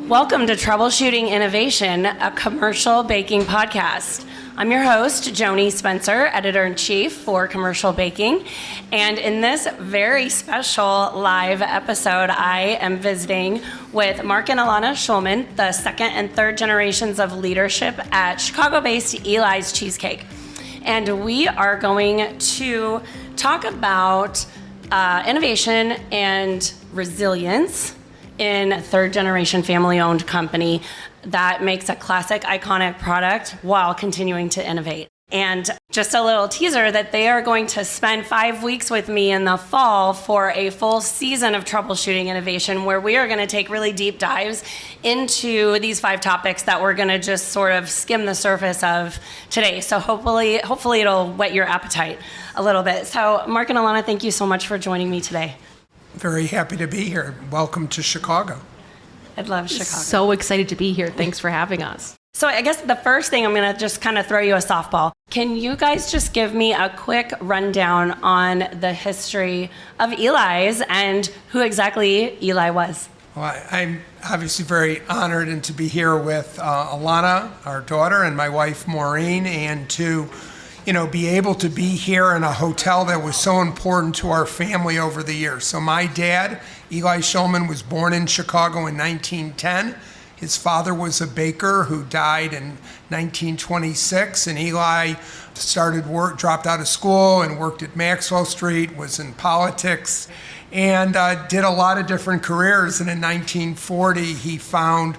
Welcome to Troubleshooting Innovation, a commercial baking podcast. I'm your host, Joanie Spencer, Editor-in-Chief for Commercial Baking. And in this very special live episode, I am visiting with Marc and Elana Schulman, the second and third generations of leadership at Chicago-based Eli's Cheesecake. And we are going to talk about innovation and resilience in a third-generation family-owned company that makes a classic, iconic product while continuing to innovate. And just a little teaser that they are going to spend 5 weeks with me in the fall for a full season of Troubleshooting Innovation, where we are going to take really deep dives into these 5 topics that we're going to just sort of skim the surface of today. So hopefully it'll whet your appetite a little bit. So Marc and Elana, thank you so much for joining me today. Very happy to be here. Welcome to Chicago. I love Chicago. So excited to be here. Thanks for having us. So I guess the first thing, I'm going to just kind of throw you a softball. Can you guys just give me a quick rundown on the history of Eli's and who exactly Eli was? Well, I'm obviously very honored and to be here with Elana, our daughter, and my wife Maureen, and to be able to be here in a hotel that was so important to our family over the years. So my dad, Eli Schulman, was born in Chicago in 1910. His father was a baker who died in 1926, and Eli dropped out of school and worked at Maxwell Street, was in politics, and did a lot of different careers. And in 1940, he found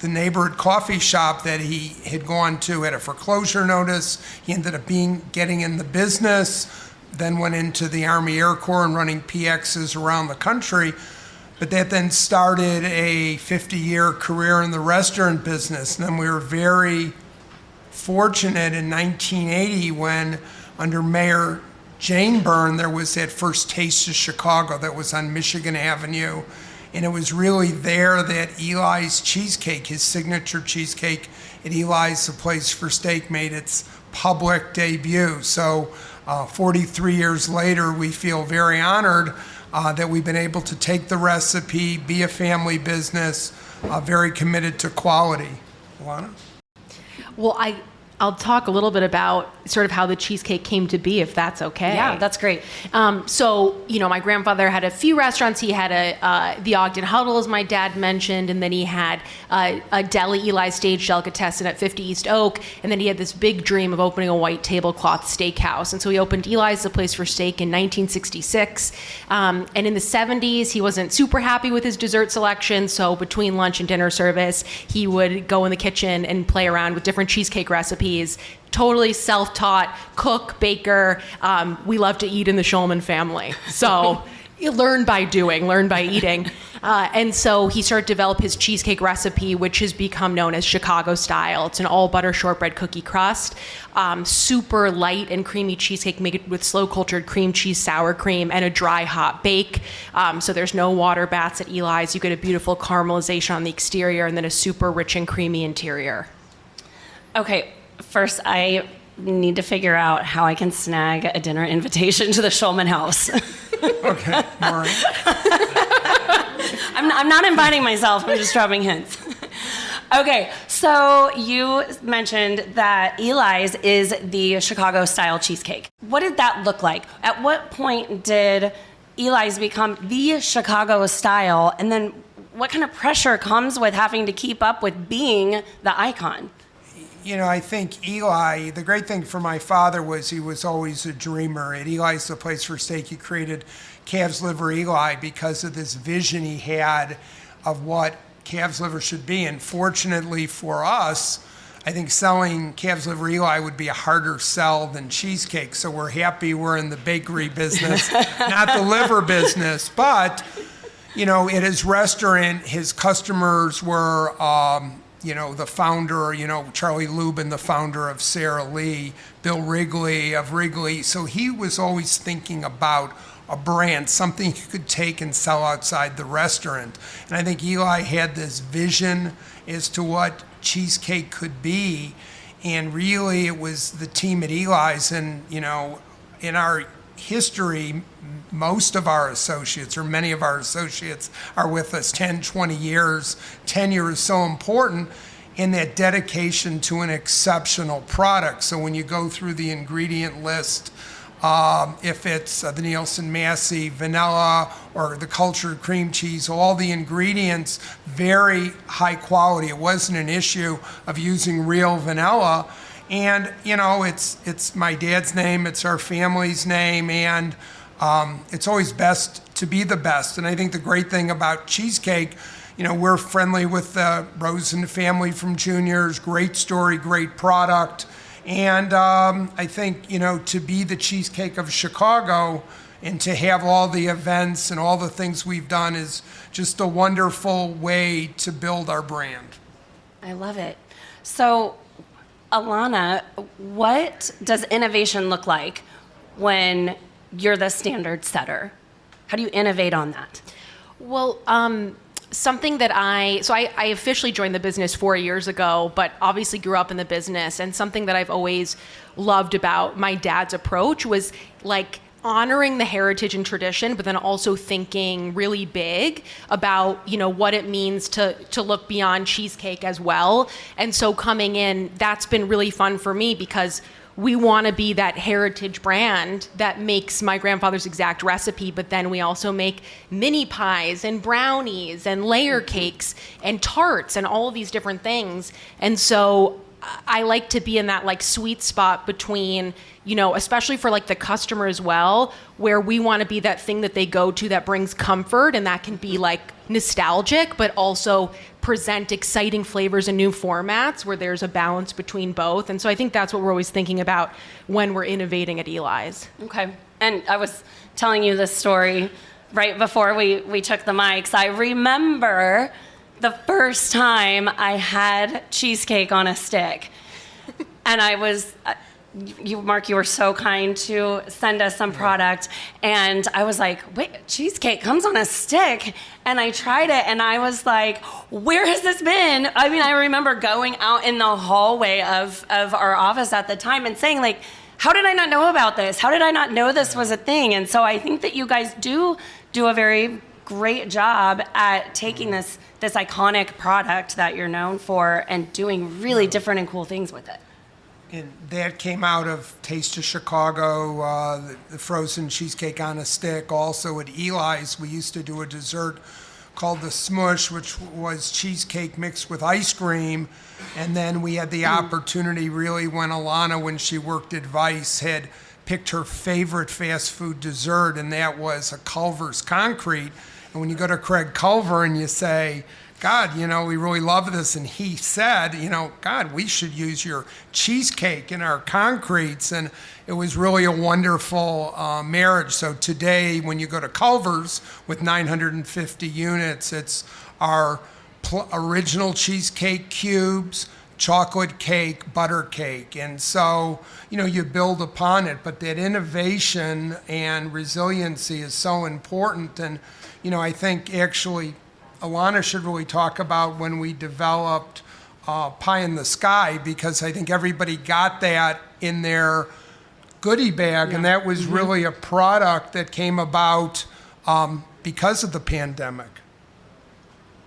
the neighborhood coffee shop that he had gone to had a foreclosure notice. He ended up getting in the business, then went into the Army Air Corps and running PXs around the country. But that then started a 50-year career in the restaurant business. And then we were very fortunate in 1980 when, under Mayor Jane Byrne, there was that first Taste of Chicago that was on Michigan Avenue. And it was really there that Eli's Cheesecake, his signature cheesecake at Eli's, the place for steak, made its public debut. So 43 years later, we feel very honored that we've been able to take the recipe, be a family business, very committed to quality. Elana? Well, I'll talk a little bit about sort of how the cheesecake came to be, if that's okay. Yeah, that's great. So, my grandfather had a few restaurants. He had the Ogden Huddle, as my dad mentioned, and then he had a deli, Eli's Stage Delicatessen at 50 East Oak, and then he had this big dream of opening a white tablecloth steakhouse. And so he opened Eli's, the place for steak, in 1966. And in the 70s, he wasn't super happy with his dessert selection, so between lunch and dinner service, he would go in the kitchen and play around with different cheesecake recipes. Totally self-taught cook, baker. We love to eat in the Schulman family. So you learn by doing, learn by eating. And so he started to develop his cheesecake recipe, which has become known as Chicago style. It's an all butter shortbread cookie crust, super light and creamy cheesecake made with slow cultured cream cheese sour cream and a dry hot bake. So there's no water baths at Eli's. You get a beautiful caramelization on the exterior and then a super rich and creamy interior. Okay. First, I need to figure out how I can snag a dinner invitation to the Schulman house. Okay, Maureen. I'm not inviting myself, I'm just dropping hints. Okay, so you mentioned that Eli's is the Chicago-style cheesecake. What did that look like? At what point did Eli's become the Chicago style? And then what kind of pressure comes with having to keep up with being the icon? I think Eli, the great thing for my father was he was always a dreamer. At Eli's, the place for steak, he created calf's liver Eli because of this vision he had of what calf's liver should be. And fortunately for us, I think selling calf's liver Eli would be a harder sell than cheesecake. So we're happy we're in the bakery business, not the liver business. But, at his restaurant, his customers were the founder, Charlie Lubin, the founder of Sara Lee, Bill Wrigley of Wrigley. So he was always thinking about a brand, something you could take and sell outside the restaurant. And I think Eli had this vision as to what cheesecake could be. And really it was the team at Eli's and, in our history, most of our associates, or many of our associates, are with us 10, 20 years. Tenure is so important in that dedication to an exceptional product. So when you go through the ingredient list, if it's the Nielsen Massey vanilla or the cultured cream cheese, all the ingredients, very high quality. It wasn't an issue of using real vanilla. And, it's my dad's name, it's our family's name, and it's always best to be the best. And I think the great thing about Cheesecake, we're friendly with the Rosen family from Juniors, great story, great product. And I think, to be the Cheesecake of Chicago and to have all the events and all the things we've done is just a wonderful way to build our brand. I love it. So, Elana, what does innovation look like when you're the standard setter? How do you innovate on that? Well, something that I officially joined the business 4 years ago, but obviously grew up in the business. And something that I've always loved about my dad's approach was like honoring the heritage and tradition, but then also thinking really big about, what it means to look beyond cheesecake as well. And so coming in, that's been really fun for me because we want to be that heritage brand that makes my grandfather's exact recipe, but then we also make mini pies and brownies and layer cakes and tarts and all of these different things. And so I like to be in that like sweet spot between, especially for like the customer as well, where we want to be that thing that they go to that brings comfort, and that can be like nostalgic, but also present exciting flavors and new formats where there's a balance between both. And so I think that's what we're always thinking about when we're innovating at Eli's. Okay. And I was telling you this story right before we took the mics. I remember the first time I had cheesecake on a stick. And I was, Marc, you were so kind to send us some product. And I was like, wait, cheesecake comes on a stick? And I tried it and I was like, where has this been? I mean, I remember going out in the hallway of our office at the time and saying like, how did I not know about this? How did I not know this was a thing? And so I think that you guys do a very great job at taking this iconic product that you're known for and doing really different and cool things with it. And that came out of Taste of Chicago, the frozen cheesecake on a stick. Also at Eli's, we used to do a dessert called the Smush, which was cheesecake mixed with ice cream. And then we had the opportunity really when Elana, when she worked at Vice, had picked her favorite fast food dessert, and that was a Culver's Concrete. And when you go to Craig Culver and you say, God, we really love this. And he said, God, we should use your cheesecake in our concretes. And it was really a wonderful marriage. So today, when you go to Culver's with 950 units, it's our original cheesecake cubes, chocolate cake, butter cake. And so, you build upon it. But that innovation and resiliency is so important. And, I think actually Elana should really talk about when we developed Pie in the Sky, because I think everybody got that in their goodie bag, and that was really a product that came about because of the pandemic.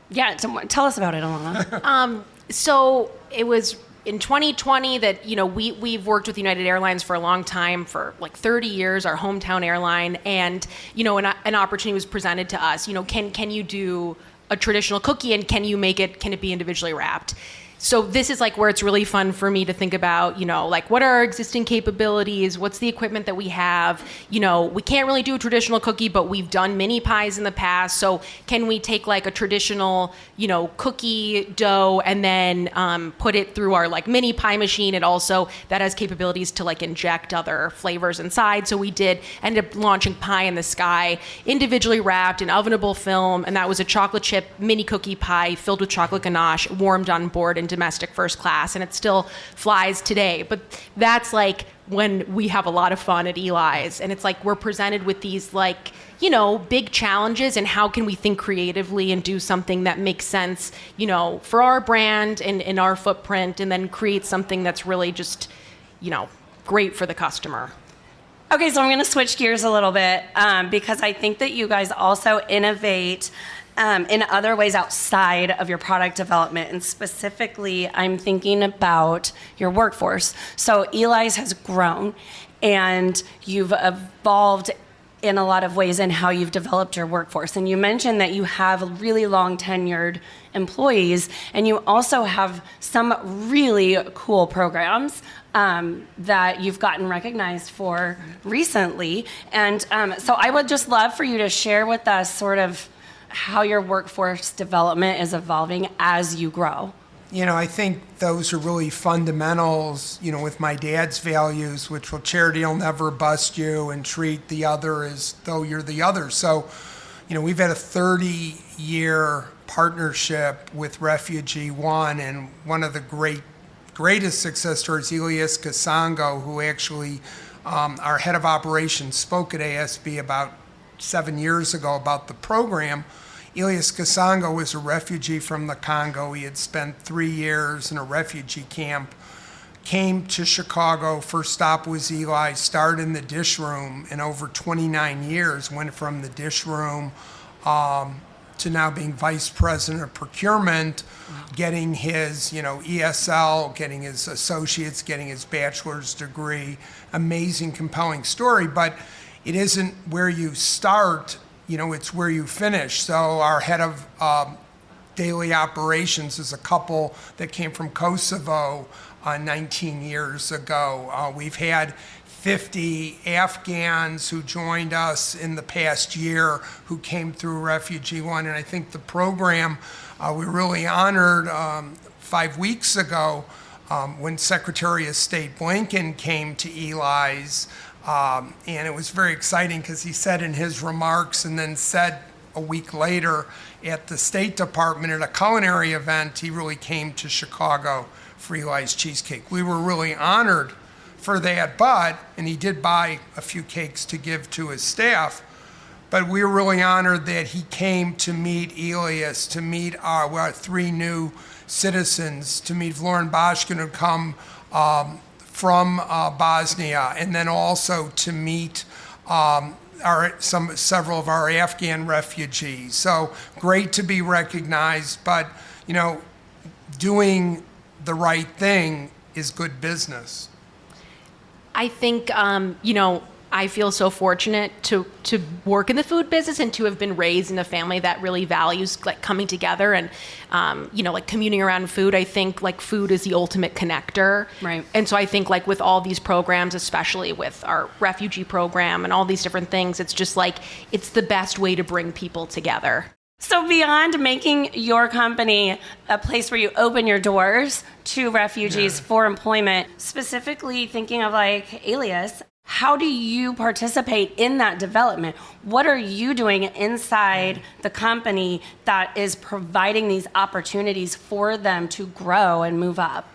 Yeah, tell us about it, Elana. So it was in 2020 that, we've worked with United Airlines for a long time, for like 30 years, our hometown airline, and, an opportunity was presented to us. Can you do a traditional cookie, and can it be individually wrapped? So this is like where it's really fun for me to think about, like what are our existing capabilities? What's the equipment that we have? We can't really do a traditional cookie, but we've done mini pies in the past. So can we take like a traditional, cookie dough and then put it through our like mini pie machine? It also, that has capabilities to like inject other flavors inside. So we ended up launching Pie in the Sky, individually wrapped in ovenable film. And that was a chocolate chip mini cookie pie filled with chocolate ganache, warmed on board in domestic first class, and it still flies today. But that's like when we have a lot of fun at Eli's, and it's like we're presented with these like, big challenges, and how can we think creatively and do something that makes sense, for our brand and in our footprint, and then create something that's really just, great for the customer. Okay, so I'm going to switch gears a little bit because I think that you guys also innovate in other ways outside of your product development. And specifically, I'm thinking about your workforce. So Eli's has grown, and you've evolved in a lot of ways in how you've developed your workforce. And you mentioned that you have really long tenured employees, and you also have some really cool programs that you've gotten recognized for recently. And so I would just love for you to share with us sort of how your workforce development is evolving as you grow. I think those are really fundamentals, with my dad's values, which will charity will never bust you and treat the other as though you're the other. So, we've had a 30-year partnership with Refugee One, and one of the greatest success stories, Elias Kasango, who actually, our head of operations, spoke at ASB about 7 years ago about the program. Elias Kasango was a refugee from the Congo. He had spent 3 years in a refugee camp, came to Chicago. First stop was Eli, started in the dish room, and over 29 years went from the dish room to now being vice president of procurement, getting his ESL, getting his associates, getting his bachelor's degree. Amazing, compelling story, but it isn't where you start, it's where you finish. So our head of daily operations is a couple that came from Kosovo 19 years ago. We've had 50 Afghans who joined us in the past year who came through Refugee One. And I think the program, we really honored 5 weeks ago when Secretary of State Blinken came to Eli's. And it was very exciting because he said in his remarks, and then said a week later at the State Department at a culinary event, he really came to Chicago for Eli's Cheesecake. We were really honored for that, and he did buy a few cakes to give to his staff, but we were really honored that he came to meet Elias, to meet our 3 new citizens, to meet Vlorin Bashkin, who come from Bosnia, and then also to meet several of our Afghan refugees. So great to be recognized, but doing the right thing is good business. I think, I feel so fortunate to work in the food business and to have been raised in a family that really values coming together and, communing around food. I think food is the ultimate connector. Right. And so I think with all these programs, especially with our refugee program and all these different things, it's just it's the best way to bring people together. So beyond making your company a place where you open your doors to refugees for employment, specifically thinking of Elias, how do you participate in that development? What are you doing inside the company that is providing these opportunities for them to grow and move up?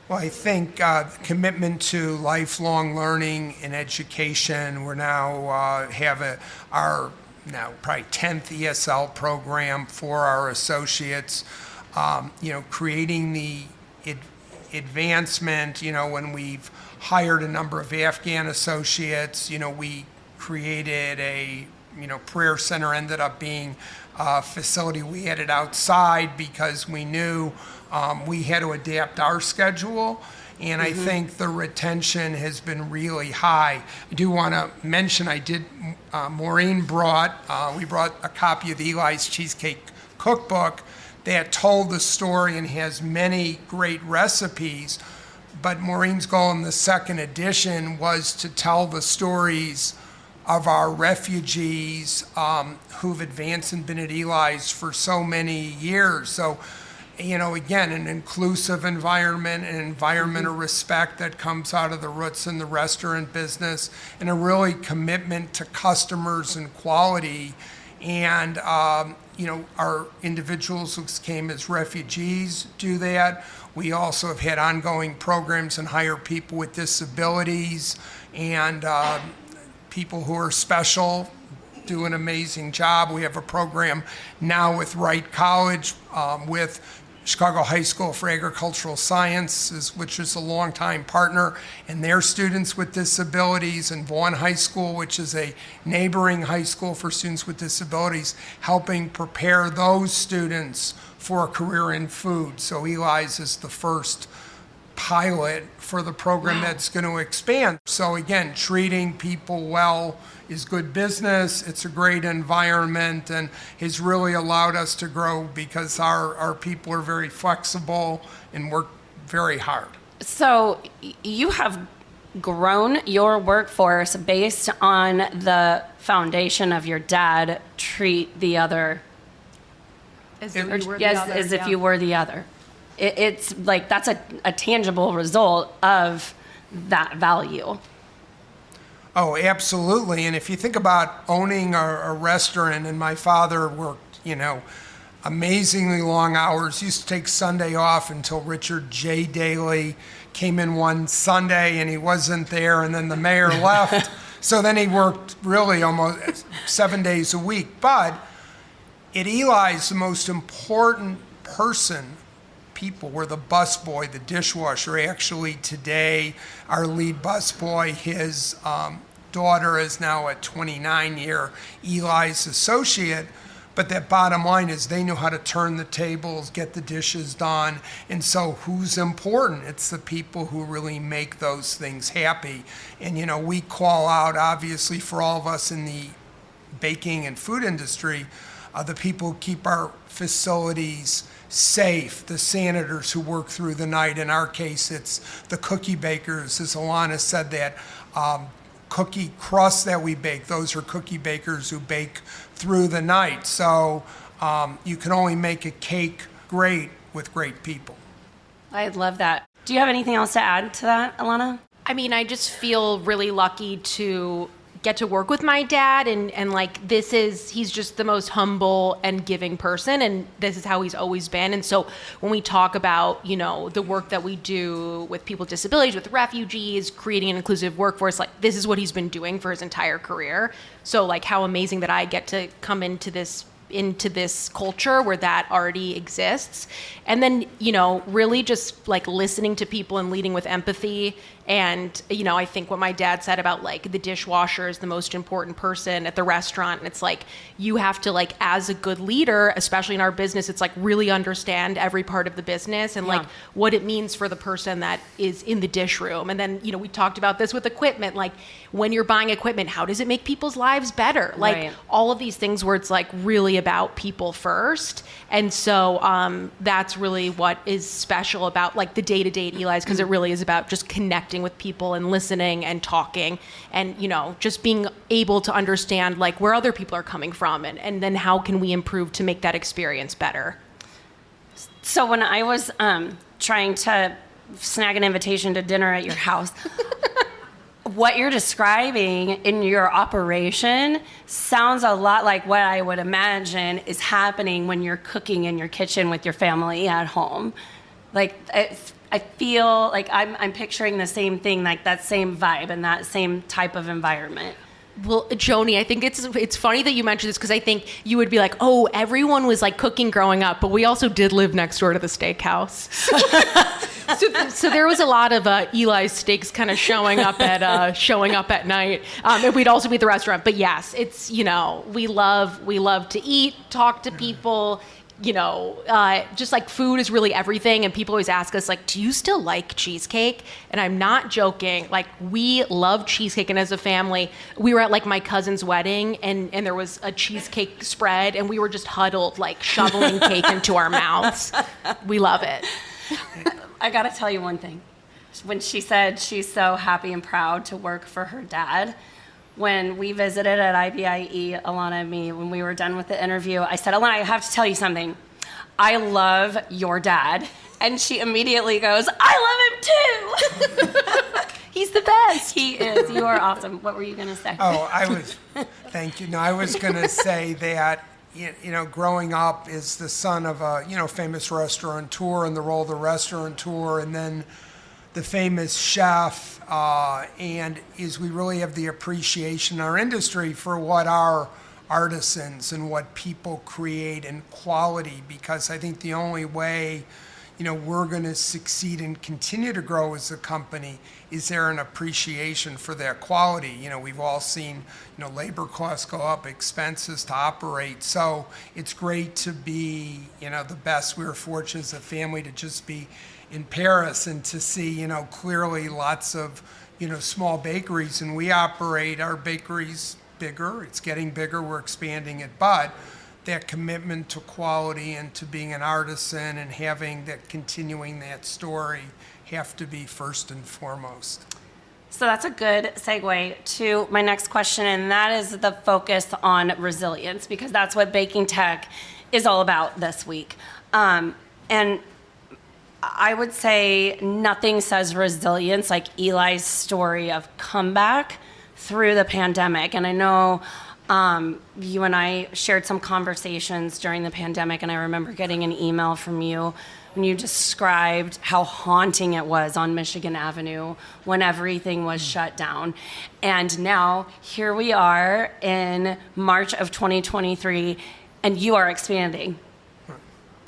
Well, I think commitment to lifelong learning and education. We're now have our probably 10th ESL program for our associates. Creating the advancement. When we've hired a number of Afghan associates, we created a prayer center. Ended up being a facility we had it outside because we knew we had to adapt our schedule. And I think the retention has been really high. I do want to mention, Maureen we brought a copy of the Eli's Cheesecake cookbook that told the story and has many great recipes. But Maureen's goal in the second edition was to tell the stories of our refugees who've advanced and been at Eli's for so many years. So, again, an inclusive environment, an environment of respect that comes out of the roots in the restaurant business, and a really commitment to customers and quality. And, our individuals who came as refugees do that. We also have had ongoing programs and hire people with disabilities and people who are special, do an amazing job. We have a program now with Wright College with Chicago High School for Agricultural Sciences, which is a longtime partner, and their students with disabilities, and Vaughan High School, which is a neighboring high school for students with disabilities, helping prepare those students for a career in food. So Eli's is the first pilot for the program that's going to expand. So again, treating people well is good business. It's a great environment and has really allowed us to grow because our people are very flexible and work very hard. So you have grown your workforce based on the foundation of your dad, treat the other As if you were the yes, other, as if yeah. you were the other. It's like that's a tangible result of that value. Oh, absolutely. And if you think about owning a restaurant, and my father worked, amazingly long hours, used to take Sunday off until Richard J. Daley came in one Sunday and he wasn't there, and then the mayor left. So then he worked really almost 7 days a week. But at Eli's, the most important people were the busboy, the dishwasher. Actually, today, our lead busboy, his daughter is now a 29-year Eli's associate. But that bottom line is they knew how to turn the tables, get the dishes done. And so who's important? It's the people who really make those things happy. And, we call out, obviously, for all of us in the baking and food industry, the people who keep our facilities safe, the sanitors who work through the night. In our case, it's the cookie bakers, as Elana said, that cookie crust that we bake. Those are cookie bakers who bake through the night. So you can only make a cake great with great people. I love that. Do you have anything else to add to that, Elana? I mean, I just feel really lucky to get to work with my dad and like he's just the most humble and giving person, and this is how he's always been. And so when we talk about, the work that we do with people with disabilities, with refugees, creating an inclusive workforce, like this is what he's been doing for his entire career. So like how amazing that I get to come into this culture where that already exists. And then, really just like listening to people and leading with empathy. And, I think what my dad said about like the dishwasher is the most important person at the restaurant. And it's like, you have to like, as a good leader, especially in our business, it's like really understand every part of the business and like what it means for the person that is in the dish room. And then, we talked about this with equipment, like when you're buying equipment, how does it make people's lives better? Like all of these things where it's like really about people first. And so that's really what is special about like the day-to-day at Eli's, because it really is about just connecting with people and listening and talking and, just being able to understand like where other people are coming from and then how can we improve to make that experience better. So when I was trying to snag an invitation to dinner at your house, what you're describing in your operation sounds a lot like what I would imagine is happening when you're cooking in your kitchen with your family at home. Like, I feel like I'm picturing the same thing, like that same vibe and that same type of environment. Well, Joanie, I think it's funny that you mentioned this because I think you would be like, oh, everyone was like cooking growing up, but we also did live next door to the steakhouse. So there was a lot of Eli's steaks kind of showing up at night, and we'd also be at the restaurant. But yes, it's we love to eat, talk to people. Just like food is really everything. And people always ask us like, do you still like cheesecake? And I'm not joking. Like we love cheesecake. And as a family, we were at like my cousin's wedding and there was a cheesecake spread and we were just huddled, like shoveling cake into our mouths. We love it. I got to tell you one thing. When she said she's so happy and proud to work for her dad, when we visited at IBIE, Elana and me, when we were done with the interview, I said, Elana, I have to tell you something. I love your dad. And she immediately goes, I love him too. He's the best. He is. You are awesome. What were you going to say? Thank you. No, I was going to say that, growing up is the son of a, famous restaurateur in the role of the restaurateur, and then the famous chef, and is we really have the appreciation in our industry for what our artisans and what people create and quality, because I think the only way we're going to succeed and continue to grow as a company is there an appreciation for that quality. We've all seen labor costs go up, expenses to operate, so it's great to be the best. We were fortunate as a family to just be in Paris and to see clearly lots of small bakeries, and we operate our bakeries bigger. It's getting bigger. We're expanding it, but that commitment to quality and to being an artisan and having that, continuing that story, have to be first and foremost. So that's a good segue to my next question, and that is the focus on resilience, because that's what BakingTECH is all about this week. And I would say nothing says resilience like Eli's story of comeback through the pandemic. And I know you and I shared some conversations during the pandemic, and I remember getting an email from you when you described how haunting it was on Michigan Avenue when everything was shut down. And now here we are in March of 2023, and you are expanding.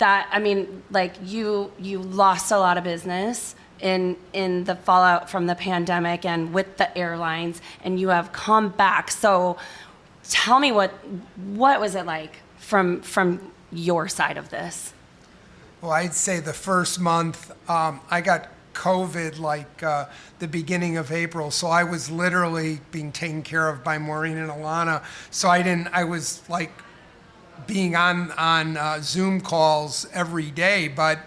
You lost a lot of business in the fallout from the pandemic and with the airlines, and you have come back. So tell me what was it like from your side of this? Well, I'd say the first month, I got COVID the beginning of April, so I was literally being taken care of by Maureen and Elana. So I was like being on Zoom calls every day, but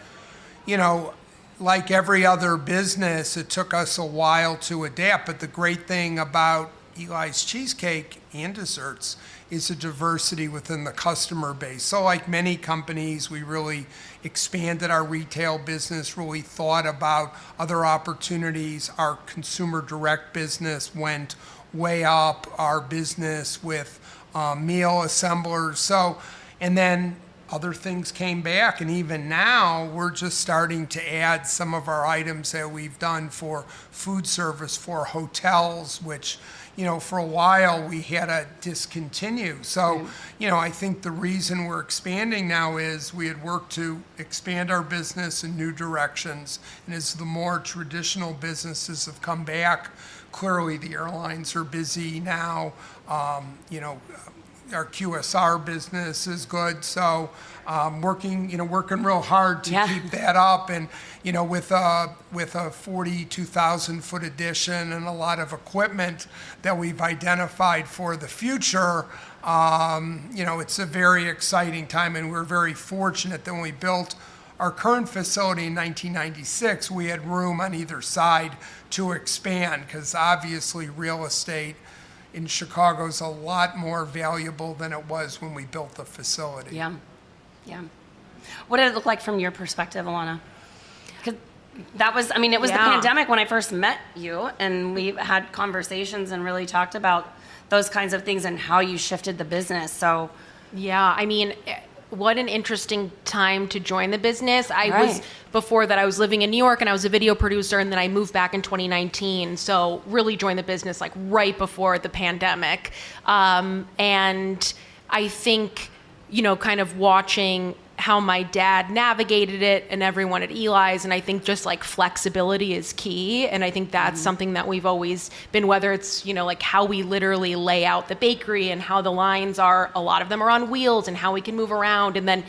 like every other business, it took us a while to adapt. But the great thing about Eli's Cheesecake and desserts is the diversity within the customer base. So like many companies, we really expanded our retail business, really thought about other opportunities. Our consumer direct business went way up, our business with meal assemblers. So, and then other things came back, and even now we're just starting to add some of our items that we've done for food service for hotels, which for a while we had to discontinue. So, I think the reason we're expanding now is we had worked to expand our business in new directions. And as the more traditional businesses have come back, clearly the airlines are busy now. Our QSR business is good. So working real hard to keep that up. And, with a 42,000 foot addition and a lot of equipment that we've identified for the future, it's a very exciting time. And we're very fortunate that when we built our current facility in 1996, we had room on either side to expand, because obviously real estate in Chicago is a lot more valuable than it was when we built the facility. Yeah. What did it look like from your perspective, Elana? Because it was the pandemic when I first met you, and we had conversations and really talked about those kinds of things and how you shifted the business. So, what an interesting time to join the business. Before that, I was living in New York and I was a video producer, and then I moved back in 2019. So really joined the business like right before the pandemic. And I think, kind of watching how my dad navigated it and everyone at Eli's, and I think just like flexibility is key. And I think that's something that we've always been, whether it's, like how we literally lay out the bakery and how the lines are, a lot of them are on wheels, and how we can move around. And then,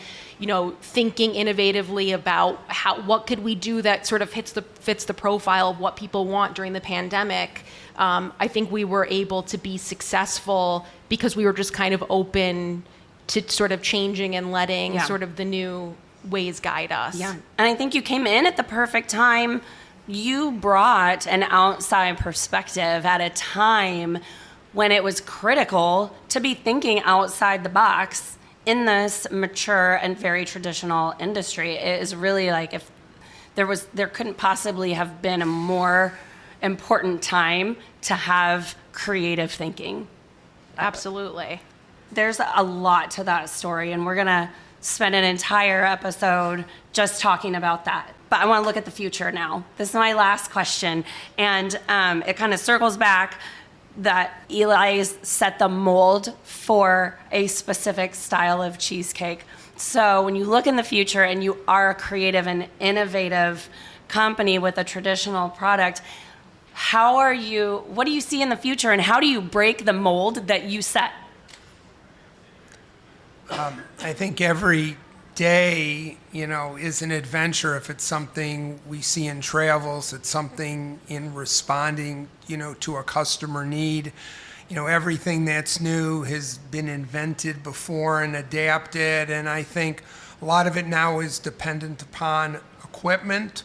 thinking innovatively about what could we do that sort of fits the profile of what people want during the pandemic. I think we were able to be successful because we were just kind of open to sort of changing and letting sort of the new ways guide us. Yeah, and I think you came in at the perfect time. You brought an outside perspective at a time when it was critical to be thinking outside the box in this mature and very traditional industry. It is really like, if there couldn't possibly have been a more important time to have creative thinking. Absolutely. There's a lot to that story, and we're going to spend an entire episode just talking about that. But I want to look at the future now. This is my last question, and it kind of circles back that Eli's set the mold for a specific style of cheesecake. So when you look in the future and you are a creative and innovative company with a traditional product, what do you see in the future, and how do you break the mold that you set? I think every day, is an adventure. If it's something we see in travels, it's something in responding, to a customer need. Everything that's new has been invented before and adapted, and I think a lot of it now is dependent upon equipment,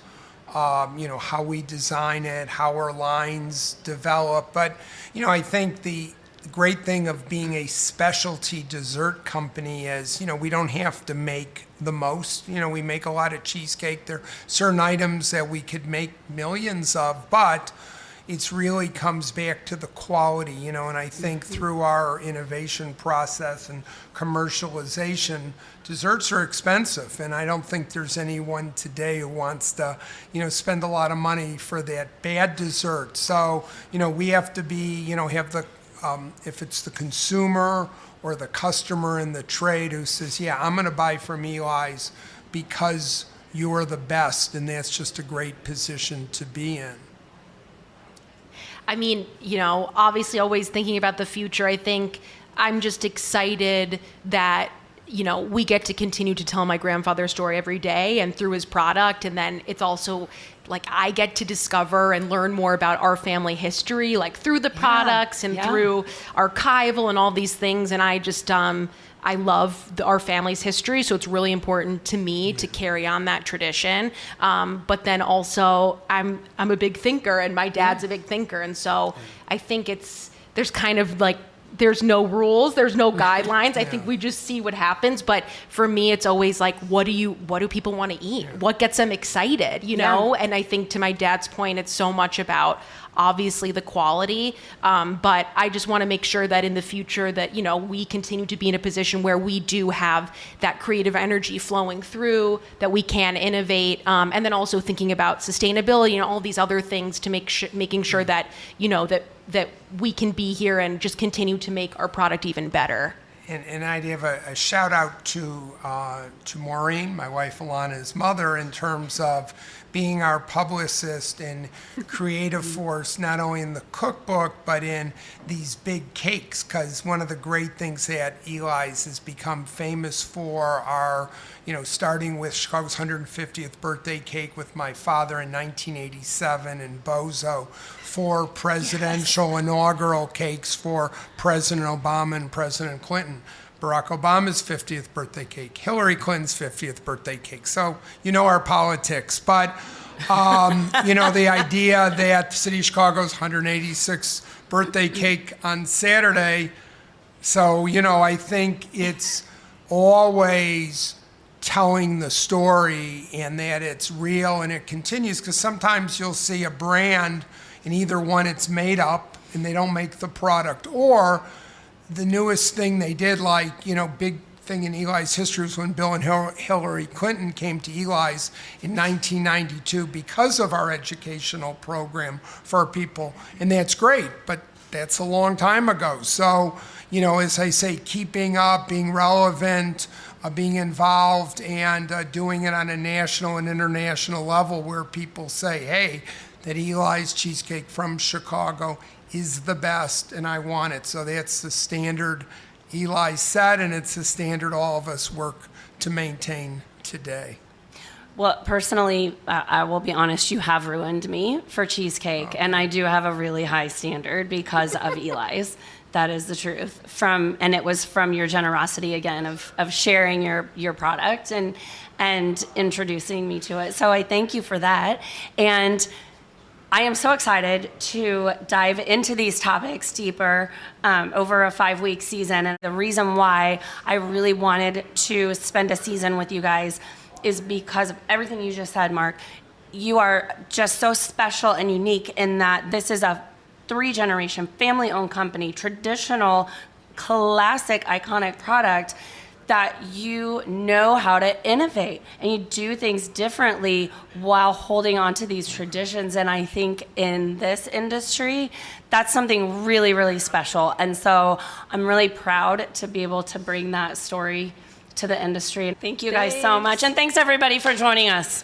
how we design it, how our lines develop. But, I think the great thing of being a specialty dessert company is, we don't have to make the most. We make a lot of cheesecake. There are certain items that we could make millions of, but it really comes back to the quality, and I think through our innovation process and commercialization, desserts are expensive, and I don't think there's anyone today who wants to, spend a lot of money for that bad dessert. So, we have to be, have the, if it's the consumer or the customer in the trade who says, yeah, I'm going to buy from Eli's because you're the best, and that's just a great position to be in. I mean, obviously always thinking about the future. I think I'm just excited that, we get to continue to tell my grandfather's story every day and through his product. And then it's also like I get to discover and learn more about our family history, like through the products and through archival and all these things. And I just, I love our family's history, so it's really important to me to carry on that tradition. But then also, I'm a big thinker, and my dad's a big thinker, and so I think there's kind of like there's no rules, there's no guidelines. I think we just see what happens. But for me, it's always like, what do people want to eat? What gets them excited? And I think to my dad's point, it's so much about obviously the quality, but I just want to make sure that in the future that, we continue to be in a position where we do have that creative energy flowing through, that we can innovate, and then also thinking about sustainability and all these other things to making sure that, that we can be here and just continue to make our product even better. And I'd have a shout out to Maureen, my wife Elana's mother, in terms of being our publicist and creative force, not only in the cookbook, but in these big cakes. Because one of the great things that Eli's has become famous for are, starting with Chicago's 150th birthday cake with my father in 1987, and Bozo, 4 presidential inaugural cakes for President Obama and President Clinton. Barack Obama's 50th birthday cake, Hillary Clinton's 50th birthday cake. So, our politics. But, the idea that the city of Chicago's 186th birthday cake on Saturday. So, I think it's always telling the story and that it's real and it continues, because sometimes you'll see a brand and either one, it's made up and they don't make the product, or the newest thing they did, like, big thing in Eli's history was when Bill and Hillary Clinton came to Eli's in 1992 because of our educational program for people. And that's great, but that's a long time ago. So, as I say, keeping up, being relevant, being involved, and doing it on a national and international level where people say, hey, that Eli's Cheesecake from Chicago is the best, and I want it. So that's the standard Eli set, and it's the standard all of us work to maintain today. Well, personally, I will be honest, you have ruined me for cheesecake, and I do have a really high standard because of Eli's. That is the truth. And it was from your generosity again of sharing your product and introducing me to it. So I thank you for that. And I am so excited to dive into these topics deeper over a 5-week season. And the reason why I really wanted to spend a season with you guys is because of everything you just said, Marc. You are just so special and unique in that this is a 3-generation family-owned company, traditional, classic, iconic product that you know how to innovate and you do things differently while holding on to these traditions. And I think in this industry, that's something really, really special. And so I'm really proud to be able to bring that story to the industry. Thank you guys so much. And thanks everybody for joining us.